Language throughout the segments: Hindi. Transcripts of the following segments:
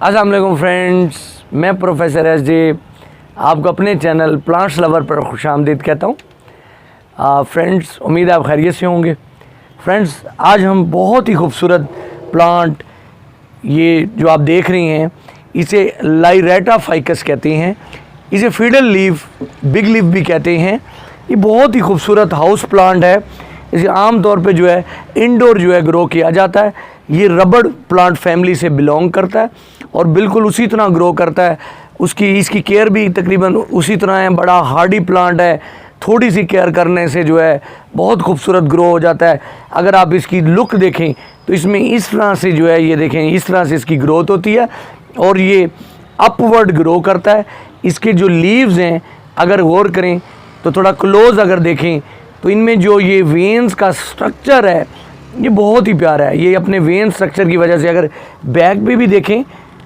अस्सलाम वालेकुम फ्रेंड्स, मैं प्रोफेसर एसजे आपको अपने चैनल प्लांट्स लवर पर खुशामदीद कहता हूँ। फ्रेंड्स, उम्मीद है आप खैरियत से होंगे। फ्रेंड्स, आज हम बहुत ही खूबसूरत प्लांट, ये जो आप देख रही हैं, इसे लाइरेटा फाइकस कहते हैं। इसे फिडल लीफ, बिग लीफ भी कहते हैं। ये बहुत ही खूबसूरत हाउस प्लांट है। इसे आम तौर पे जो है इंडोर जो है ग्रो किया जाता है। ये रबड़ प्लांट फैमिली से बिलोंग करता है और बिल्कुल उसी तरह ग्रो करता है। इसकी केयर भी तकरीबन उसी तरह है। बड़ा हार्डी प्लांट है, थोड़ी सी केयर करने से जो है बहुत खूबसूरत ग्रो हो जाता है। अगर आप इसकी लुक देखें तो इसमें इस तरह से जो है, ये देखें, इस तरह से इसकी ग्रोथ होती है और ये अपवर्ड ग्रो करता है। इसके जो लीव्स हैं, अगर गौर करें तो थोड़ा क्लोज अगर देखें तो इनमें जो ये वेन्स का स्ट्रक्चर है ये बहुत ही प्यारा है। ये अपने वेन स्ट्रक्चर की वजह से, अगर बैक पे भी देखें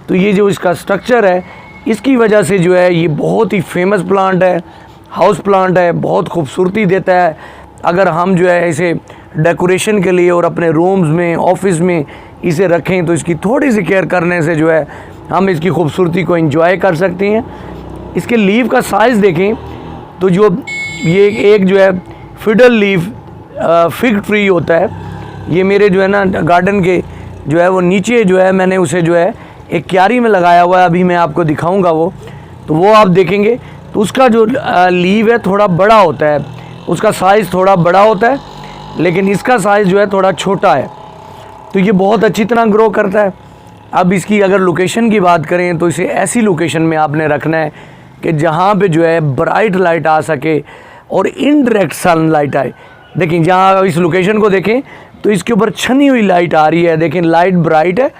तो ये जो इसका स्ट्रक्चर है, इसकी वजह से जो है ये बहुत ही फेमस प्लांट है, हाउस प्लांट है, बहुत खूबसूरती देता है। अगर हम जो है इसे डेकोरेशन के लिए और अपने रूम्स में, ऑफिस में इसे रखें तो इसकी थोड़ी सी केयर करने से जो है हम इसकी खूबसूरती को एंजॉय कर सकते हैं। इसके लीव का साइज़ देखें तो जो ये एक जो है फिडल लीफ फिग ट्री होता है, ये मेरे जो है ना गार्डन के जो है वो नीचे जो है मैंने उसे जो है एक क्यारी में लगाया हुआ है। अभी मैं आपको दिखाऊंगा वो आप देखेंगे तो उसका जो लीव है थोड़ा बड़ा होता है, उसका साइज़ थोड़ा बड़ा होता है, लेकिन इसका साइज़ जो है थोड़ा छोटा है। तो ये बहुत अच्छी तरह ग्रो करता है। अब इसकी अगर लोकेशन की बात करें तो इसे ऐसी लोकेशन में आपने रखना है कि जहाँ पे जो है ब्राइट लाइट आ सके और इनडायरेक्ट सनलाइट आए। देखें, जहाँ इस लोकेशन को देखें तो इसके ऊपर छनी हुई लाइट आ रही है। देखें, लाइट ब्राइट है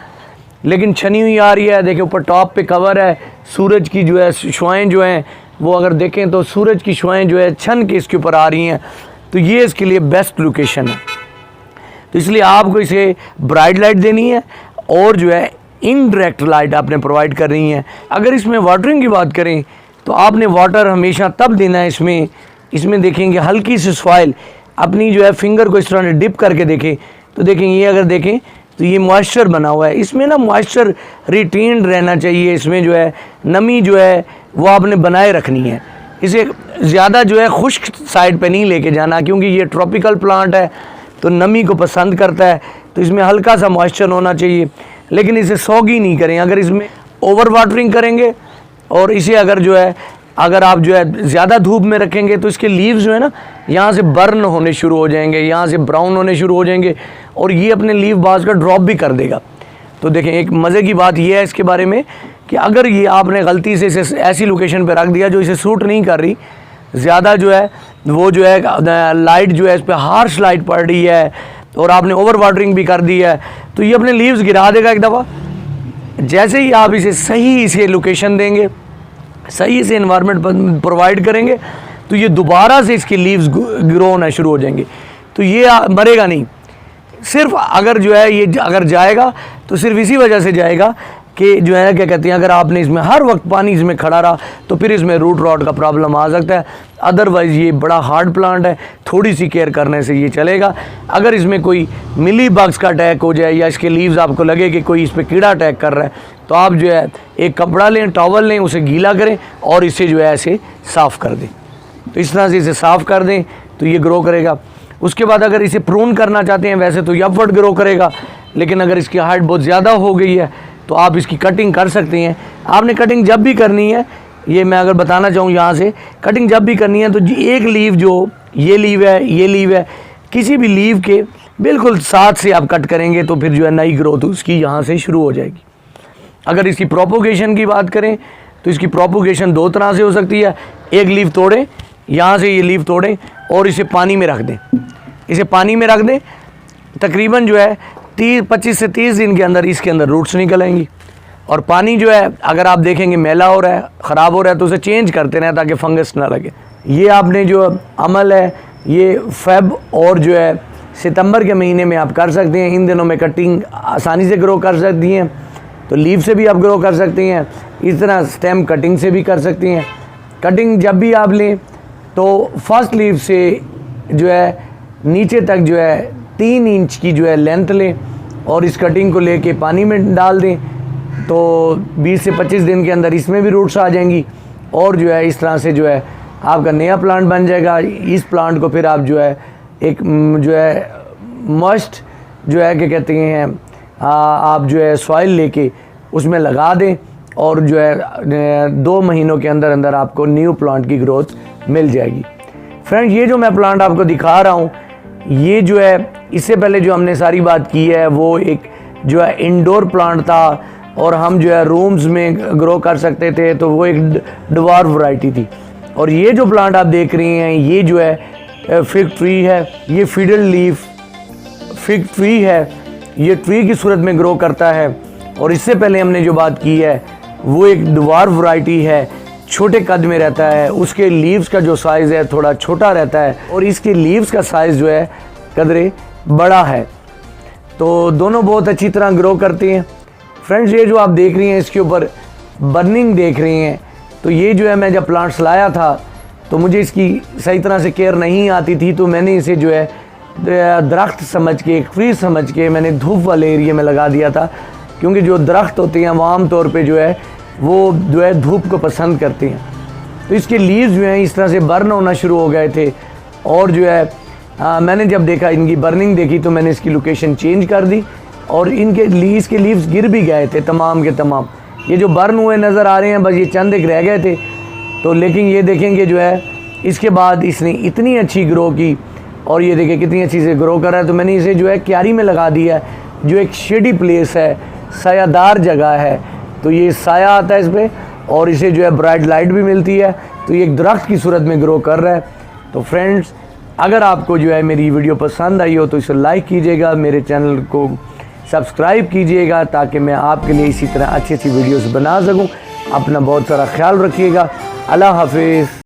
लेकिन छनी हुई आ रही है। देखें, ऊपर टॉप पे कवर है, सूरज की जो है शुआएँ जो हैं वो अगर देखें तो सूरज की शुआएँ जो है छन के इसके ऊपर आ रही हैं। तो ये इसके लिए बेस्ट लोकेशन है। तो इसलिए आपको इसे ब्राइट लाइट देनी है और जो है इनडायरेक्ट लाइट आपने प्रोवाइड कर रही है। अगर इसमें वाटरिंग की बात करें तो आपने वाटर हमेशा तब देना है इसमें देखेंगे हल्की सी सॉइल, अपनी जो है फिंगर को इस तरह डिप करके देखें तो देखें, ये अगर देखें तो ये मॉइस्चर बना हुआ है। इसमें ना मॉइस्चर रिटेन्ड रहना चाहिए। इसमें जो है नमी जो है वो आपने बनाए रखनी है। इसे ज़्यादा जो है खुश्क साइड पे नहीं लेके जाना, क्योंकि ये ट्रॉपिकल प्लांट है तो नमी को पसंद करता है। तो इसमें हल्का सा मॉइस्चर होना चाहिए, लेकिन इसे सॉगी नहीं करें। अगर इसमें ओवर वाटरिंग करेंगे और इसे अगर आप जो है ज़्यादा धूप में रखेंगे तो इसके लीव्स जो है ना यहाँ से बर्न होने शुरू हो जाएंगे, यहाँ से ब्राउन होने शुरू हो जाएंगे और ये अपने लीव बाज का ड्रॉप भी कर देगा। तो देखें, एक मज़े की बात ये है इसके बारे में कि अगर ये आपने गलती से इसे ऐसी लोकेशन पर रख दिया जो इसे सूट नहीं कर रही, ज़्यादा जो है वो जो है लाइट जो है इस पर हार्श लाइट पड़ रही है और आपने ओवर वाटरिंग भी कर दी है, तो ये अपने लीव्स गिरा देगा एक दफ़ा। जैसे ही आप इसे लोकेशन देंगे, सही से इन्वायरमेंट प्रोवाइड करेंगे तो ये दोबारा से इसकी लीव्स ग्रो होना शुरू हो जाएंगे। तो ये मरेगा नहीं। सिर्फ अगर जो है ये अगर जाएगा तो सिर्फ इसी वजह से जाएगा कि जो है क्या कहते हैं, अगर आपने इसमें हर वक्त पानी इसमें खड़ा रहा तो फिर इसमें रूट रॉट का प्रॉब्लम आ सकता है। अदरवाइज़ ये बड़ा हार्ड प्लांट है, थोड़ी सी केयर करने से ये चलेगा। अगर इसमें कोई मिली बग्स का अटैक हो जाए या इसके लीव्स आपको लगे कि कोई इस पर कीड़ा अटैक कर रहा है तो आप जो है एक कपड़ा लें, टॉवल लें, उसे गीला करें और इसे जो है ऐसे साफ़ कर दें। तो इस तरह से इसे साफ़ कर दें तो ये ग्रो करेगा। उसके बाद अगर इसे प्रून करना चाहते हैं, वैसे तो ये अपवर्ड ग्रो करेगा, लेकिन अगर इसकी हाइट बहुत ज़्यादा हो गई है तो आप इसकी कटिंग कर सकते हैं। आपने कटिंग जब भी करनी है, ये मैं अगर बताना चाहूँ यहाँ से, कटिंग जब भी करनी है तो एक लीव जो ये लीव है, किसी भी लीव के बिल्कुल साथ से आप कट करेंगे तो फिर जो है नई ग्रोथ उसकी यहाँ से शुरू हो जाएगी। अगर इसकी प्रोपोगेशन की बात करें तो इसकी प्रोपोगेशन दो तरह से हो सकती है। एक लीव तोड़ें, यहाँ से ये लीव तोड़ें और इसे पानी में रख दें। तकरीबन जो है 25 से 30 दिन के अंदर इसके अंदर रूट्स निकल आएंगी। और पानी जो है अगर आप देखेंगे मैला हो रहा है, ख़राब हो रहा है, तो उसे चेंज करते रहें ताकि फंगस ना लगे। ये आपने जो अमल है ये फेब और जो है सितंबर के महीने में आप कर सकते हैं। इन दिनों में कटिंग आसानी से ग्रो कर सकती हैं, तो लीव से भी आप ग्रो कर सकती हैं। इस तरह स्टेम कटिंग से भी कर सकती हैं। कटिंग जब भी आप लें तो फर्स्ट लीव से जो है नीचे तक जो है 3 इंच की जो है लेंथ लें और इस कटिंग को लेके पानी में डाल दें। तो 20 से 25 दिन के अंदर इसमें भी रूट्स आ जाएंगी और जो है इस तरह से जो है आपका नया प्लांट बन जाएगा। इस प्लांट को फिर आप जो है एक जो है मॉइस्ट जो है क्या कहते हैं आप जो है सॉइल लेके उसमें लगा दें और जो है 2 महीनों के अंदर अंदर आपको न्यू प्लांट की ग्रोथ मिल जाएगी। फ्रेंड्स, ये जो मैं प्लांट आपको दिखा रहा हूँ, ये जो है इससे पहले जो हमने सारी बात की है वो एक जो है इंडोर प्लांट था और हम जो है रूम्स में ग्रो कर सकते थे, तो वो एक ड्वार्फ वैरायटी थी। और ये जो प्लांट आप देख रही हैं ये जो है फिग ट्री है, ये फिडल लीफ फिग ट्री है, ये ट्री की सूरत में ग्रो करता है। और इससे पहले हमने जो बात की है वो एक ड्वार्फ वैरायटी है, छोटे कद में रहता है, उसके लीव्स का जो साइज़ है थोड़ा छोटा रहता है और इसके लीव्स का साइज़ जो है कदरे बड़ा है। तो दोनों बहुत अच्छी तरह ग्रो करते हैं। फ्रेंड्स, ये जो आप देख रही हैं इसके ऊपर बर्निंग देख रही हैं, तो ये जो है मैं जब प्लांट्स लाया था तो मुझे इसकी सही तरह से केयर नहीं आती थी, तो मैंने इसे जो है दरख्त समझ के, एक ट्री समझ के मैंने धूप वाले एरिया में लगा दिया था, क्योंकि जो दरख्त होते हैं वो आम तौर पे जो है वो जो है धूप को पसंद करते हैं। तो इसके लीव्स जो हैं इस तरह से बर्न होना शुरू हो गए थे और जो है मैंने जब देखा इनकी बर्निंग देखी तो मैंने इसकी लोकेशन चेंज कर दी और इसके लीव्स गिर भी गए थे तमाम के तमाम। ये जो बर्न हुए नज़र आ रहे हैं बस ये चंद एक रह गए थे। तो लेकिन ये देखेंगे जो है इसके बाद इसने इतनी अच्छी ग्रो की और ये देखिए कितनी अच्छी से ग्रो कर रहा है। तो मैंने इसे जो है क्यारी में लगा दिया है, जो एक शेडी प्लेस है, सायादार जगह है, तो ये साया आता है इस पर और इसे जो है ब्राइट लाइट भी मिलती है, तो ये एक दरख्त की सूरत में ग्रो कर रहा है। तो फ्रेंड्स, अगर आपको जो है मेरी वीडियो पसंद आई हो तो इसे लाइक कीजिएगा, मेरे चैनल को सब्सक्राइब कीजिएगा ताकि मैं आपके लिए इसी तरह अच्छी अच्छी वीडियोस बना सकूं। अपना बहुत सारा ख्याल रखिएगा। अल्लाह हाफिज़।